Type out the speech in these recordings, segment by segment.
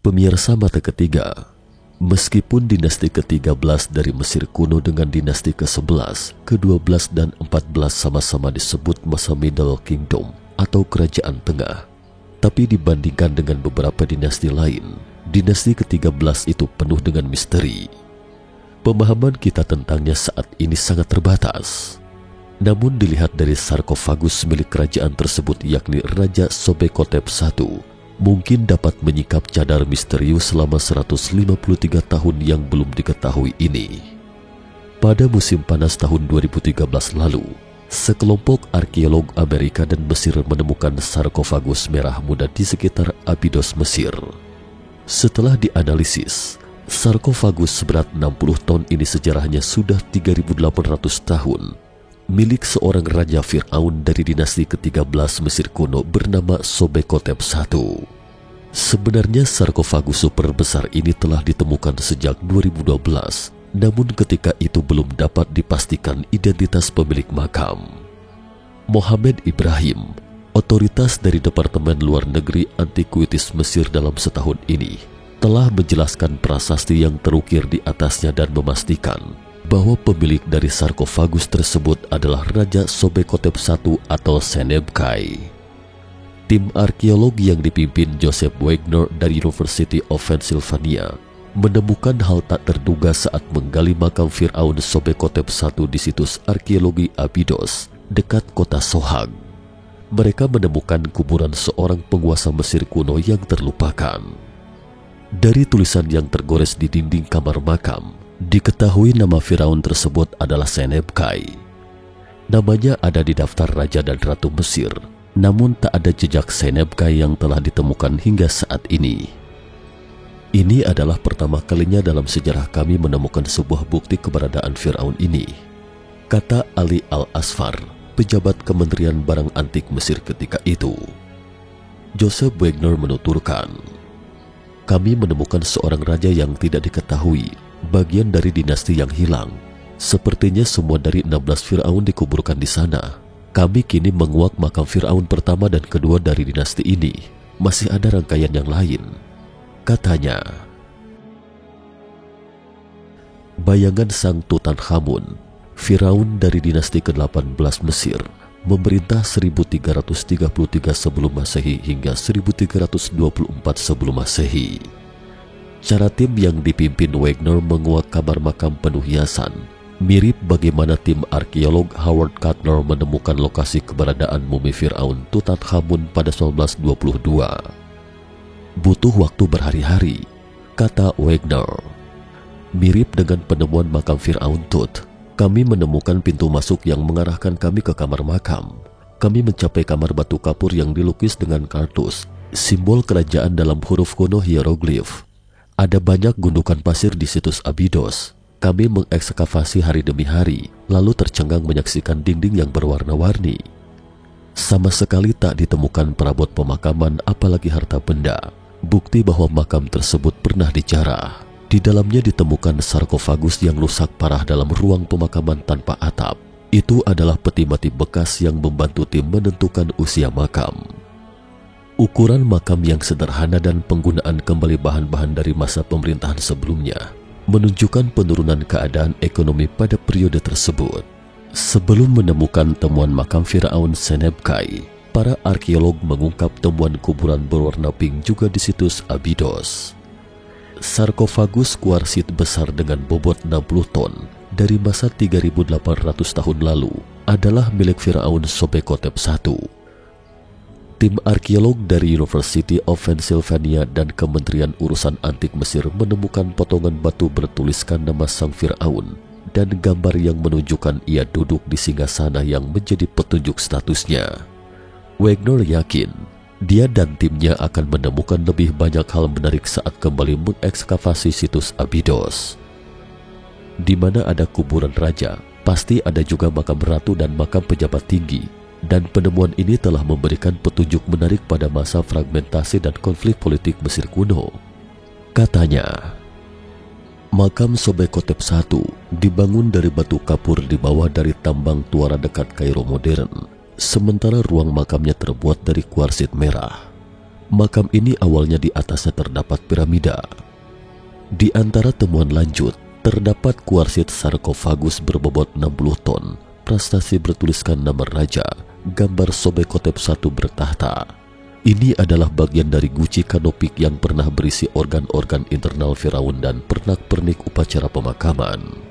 Pemirsa mata ketiga, meskipun dinasti ke-13 dari Mesir kuno dengan dinasti ke-11, ke-12 dan 14 sama-sama disebut masa Middle Kingdom atau Kerajaan Tengah, tapi dibandingkan dengan beberapa dinasti lain, dinasti ke-13 itu penuh dengan misteri. Pemahaman kita tentangnya saat ini sangat terbatas. Namun dilihat dari sarkofagus milik kerajaan tersebut, yakni Raja Sobekotep I, mungkin dapat menyingkap cadar misterius selama 153 tahun yang belum diketahui ini. Pada musim panas tahun 2013 lalu, sekelompok arkeolog Amerika dan Mesir menemukan sarkofagus merah muda di sekitar Abydos, Mesir. Setelah dianalisis, sarkofagus seberat 60 ton ini sejarahnya sudah 3.800 tahun, milik seorang Raja Fir'aun dari dinasti ke-13 Mesir kuno bernama Sobekotep I. Sebenarnya sarkofagus super besar ini telah ditemukan sejak 2012, namun ketika itu belum dapat dipastikan identitas pemilik makam. Mohamed Ibrahim, otoritas dari Departemen Luar Negeri Antiquities Mesir dalam setahun ini, telah menjelaskan prasasti yang terukir di atasnya dan memastikan bahwa pemilik dari sarkofagus tersebut adalah Raja Sobekotep I atau Senebkai. Tim arkeologi yang dipimpin Joseph Wagner dari University of Pennsylvania menemukan hal tak terduga saat menggali makam Fir'aun Sobekotep I di situs arkeologi Abydos, dekat kota Sohag. Mereka menemukan kuburan seorang penguasa Mesir kuno yang terlupakan. Dari tulisan yang tergores di dinding kamar makam, diketahui nama Firaun tersebut adalah Senebkai. Namanya ada di daftar Raja dan Ratu Mesir, namun tak ada jejak Senebkai yang telah ditemukan hingga saat ini. Ini adalah pertama kalinya dalam sejarah kami menemukan sebuah bukti keberadaan Firaun ini, kata Ali Al-Asfar, pejabat Kementerian Barang Antik Mesir ketika itu. Joseph Wagner menuturkan, kami menemukan seorang raja yang tidak diketahui, bagian dari dinasti yang hilang. Sepertinya semua dari 16 Fir'aun dikuburkan di sana. Kami kini menguak makam Fir'aun pertama dan kedua dari dinasti ini. Masih ada rangkaian yang lain, katanya. Bayangan sang Tutankhamun, Fir'aun dari dinasti ke-18 Mesir, memerintah 1333 sebelum Masehi hingga 1324 sebelum Masehi. Cara tim yang dipimpin Wagner menguak kamar makam penuh hiasan, mirip bagaimana tim arkeolog Howard Cutler menemukan lokasi keberadaan mumi Fir'aun Tutankhamun pada 1922. Butuh waktu berhari-hari, kata Wagner. Mirip dengan penemuan makam Fir'aun Tut, kami menemukan pintu masuk yang mengarahkan kami ke kamar makam. Kami mencapai kamar batu kapur yang dilukis dengan kartus, simbol kerajaan dalam huruf kuno hieroglif. Ada banyak gundukan pasir di situs Abydos. Kami mengekskavasi hari demi hari, lalu tercengang menyaksikan dinding yang berwarna-warni. Sama sekali tak ditemukan perabot pemakaman apalagi harta benda, bukti bahwa makam tersebut pernah dijarah. Di dalamnya ditemukan sarkofagus yang rusak parah dalam ruang pemakaman tanpa atap. Itu adalah peti mati bekas yang membantu tim menentukan usia makam. Ukuran makam yang sederhana dan penggunaan kembali bahan-bahan dari masa pemerintahan sebelumnya menunjukkan penurunan keadaan ekonomi pada periode tersebut. Sebelum menemukan temuan makam Firaun Senebkai, para arkeolog mengungkap temuan kuburan berwarna pink juga di situs Abydos. Sarkofagus kuarsit besar dengan bobot 60 ton dari masa 3.800 tahun lalu adalah milik Fir'aun Sobekotep I. Tim arkeolog dari University of Pennsylvania dan Kementerian Urusan Antik Mesir menemukan potongan batu bertuliskan nama sang Fir'aun dan gambar yang menunjukkan ia duduk di singgasana yang menjadi petunjuk statusnya. Wagner yakin dia dan timnya akan menemukan lebih banyak hal menarik saat kembali mengekskavasi situs Abydos. Di mana ada kuburan raja, pasti ada juga makam ratu dan makam pejabat tinggi. Dan penemuan ini telah memberikan petunjuk menarik pada masa fragmentasi dan konflik politik Mesir kuno. Katanya, makam Sobekotep I dibangun dari batu kapur di bawah dari tambang tuara dekat Kairo modern, sementara ruang makamnya terbuat dari kuarsit merah. Makam ini awalnya di atasnya terdapat piramida. Di antara temuan lanjut, terdapat kuarsit sarkofagus berbobot 60 ton, prastasi bertuliskan nama raja, gambar Sobekotep I bertahta. Ini adalah bagian dari guci kanopik yang pernah berisi organ-organ internal Firaun dan pernak-pernik upacara pemakaman.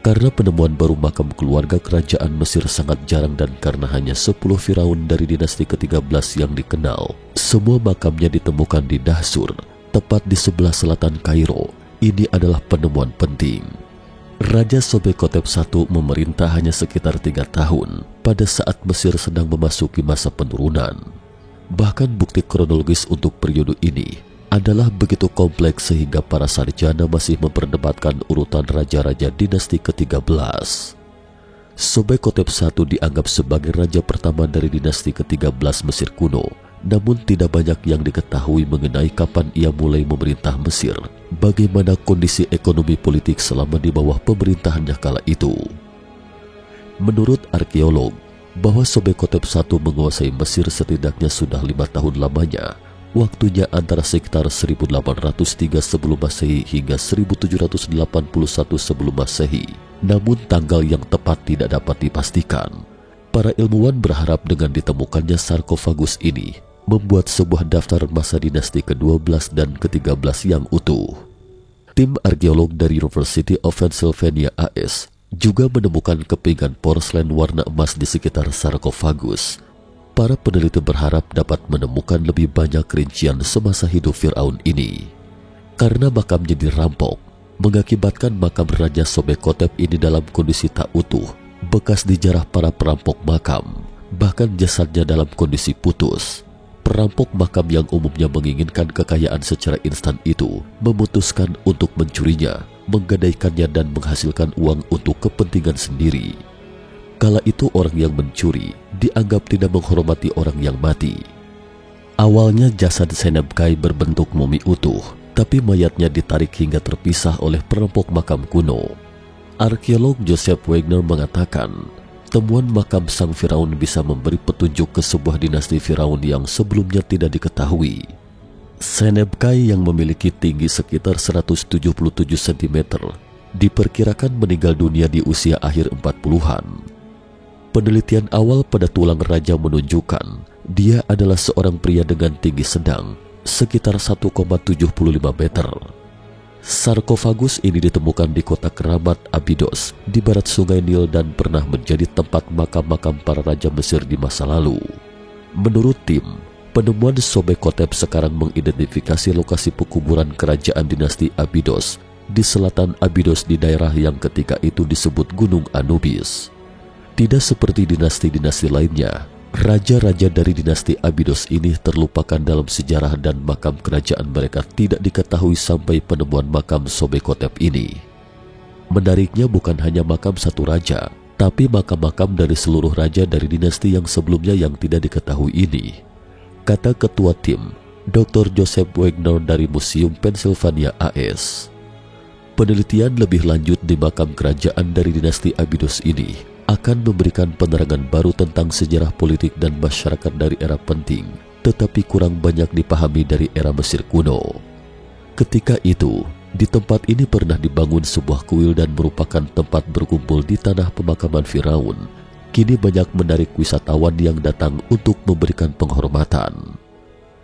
Karena penemuan baru makam keluarga kerajaan Mesir sangat jarang dan karena hanya 10 Firaun dari dinasti ke-13 yang dikenal, semua makamnya ditemukan di Dahsur, tepat di sebelah selatan Kairo. Ini adalah penemuan penting. Raja Sobekotep I memerintah hanya sekitar 3 tahun pada saat Mesir sedang memasuki masa penurunan. Bahkan bukti kronologis untuk periode ini adalah begitu kompleks sehingga para sarjana masih memperdebatkan urutan raja-raja dinasti ke-13. Sobekotep I dianggap sebagai raja pertama dari dinasti ke-13 Mesir kuno, namun tidak banyak yang diketahui mengenai kapan ia mulai memerintah Mesir, bagaimana kondisi ekonomi politik selama di bawah pemerintahannya kala itu. Menurut arkeolog, bahwa Sobekotep I menguasai Mesir setidaknya sudah 5 tahun lamanya, waktunya antara sekitar 1803 sebelum Masehi hingga 1781 sebelum Masehi. Namun tanggal yang tepat tidak dapat dipastikan. Para ilmuwan berharap dengan ditemukannya sarkofagus ini membuat sebuah daftar masa dinasti ke-12 dan ke-13 yang utuh. Tim arkeolog dari University of Pennsylvania AS juga menemukan kepingan porselen warna emas di sekitar sarkofagus. Para peneliti berharap dapat menemukan lebih banyak rincian semasa hidup Firaun ini. Karena makamnya dirampok, mengakibatkan makam Raja Sobekotep ini dalam kondisi tak utuh, bekas dijarah para perampok makam, bahkan jasadnya dalam kondisi putus. Perampok makam yang umumnya menginginkan kekayaan secara instan itu memutuskan untuk mencurinya, menggadaikannya dan menghasilkan uang untuk kepentingan sendiri. Kala itu orang yang mencuri dianggap tidak menghormati orang yang mati. Awalnya jasad Senebkai berbentuk mumi utuh, tapi mayatnya ditarik hingga terpisah oleh perampok makam kuno. Arkeolog Joseph Wagner mengatakan, temuan makam sang Firaun bisa memberi petunjuk ke sebuah dinasti Firaun yang sebelumnya tidak diketahui. Senebkai yang memiliki tinggi sekitar 177 cm diperkirakan meninggal dunia di usia akhir 40-an. Penelitian awal pada tulang raja menunjukkan dia adalah seorang pria dengan tinggi sedang, sekitar 1,75 meter. Sarkofagus ini ditemukan di kota keramat Abydos di barat sungai Nil dan pernah menjadi tempat makam-makam para raja Mesir di masa lalu. Menurut tim, penemuan Sobekotep sekarang mengidentifikasi lokasi pekuburan kerajaan dinasti Abydos di selatan Abydos di daerah yang ketika itu disebut Gunung Anubis. Tidak seperti dinasti-dinasti lainnya, raja-raja dari dinasti Abydos ini terlupakan dalam sejarah dan makam kerajaan mereka tidak diketahui sampai penemuan makam Sobekotep ini. Menariknya bukan hanya makam satu raja, tapi makam-makam dari seluruh raja dari dinasti yang sebelumnya yang tidak diketahui ini. Kata ketua tim, Dr. Joseph Wagner dari Museum Pennsylvania AS. Penelitian lebih lanjut di makam kerajaan dari dinasti Abydos ini akan memberikan penerangan baru tentang sejarah politik dan masyarakat dari era penting, tetapi kurang banyak dipahami dari era Mesir kuno. Ketika itu, di tempat ini pernah dibangun sebuah kuil dan merupakan tempat berkumpul di tanah pemakaman Firaun. Kini banyak menarik wisatawan yang datang untuk memberikan penghormatan.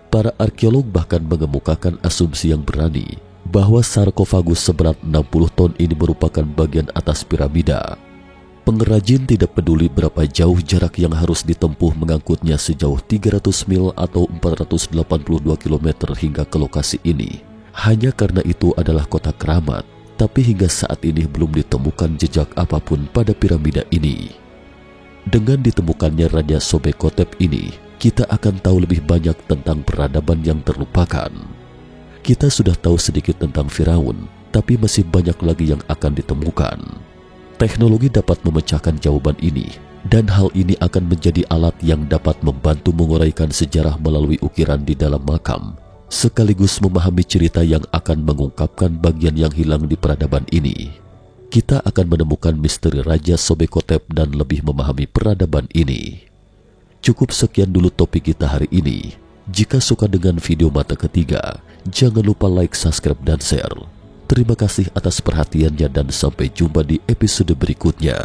Para arkeolog bahkan mengemukakan asumsi yang berani bahwa sarkofagus seberat 60 ton ini merupakan bagian atas piramida. Pengrajin tidak peduli berapa jauh jarak yang harus ditempuh mengangkutnya sejauh 300 mil atau 482 km hingga ke lokasi ini. Hanya karena itu adalah kota keramat, tapi hingga saat ini belum ditemukan jejak apapun pada piramida ini. Dengan ditemukannya Raja Sobekotep ini, kita akan tahu lebih banyak tentang peradaban yang terlupakan. Kita sudah tahu sedikit tentang Firaun, tapi masih banyak lagi yang akan ditemukan. Teknologi dapat memecahkan jawaban ini, dan hal ini akan menjadi alat yang dapat membantu menguraikan sejarah melalui ukiran di dalam makam, sekaligus memahami cerita yang akan mengungkapkan bagian yang hilang di peradaban ini. Kita akan menemukan misteri Raja Sobekotep dan lebih memahami peradaban ini. Cukup sekian dulu topik kita hari ini. Jika suka dengan video mata ketiga, jangan lupa like, subscribe, dan share. Terima kasih atas perhatiannya dan sampai jumpa di episode berikutnya.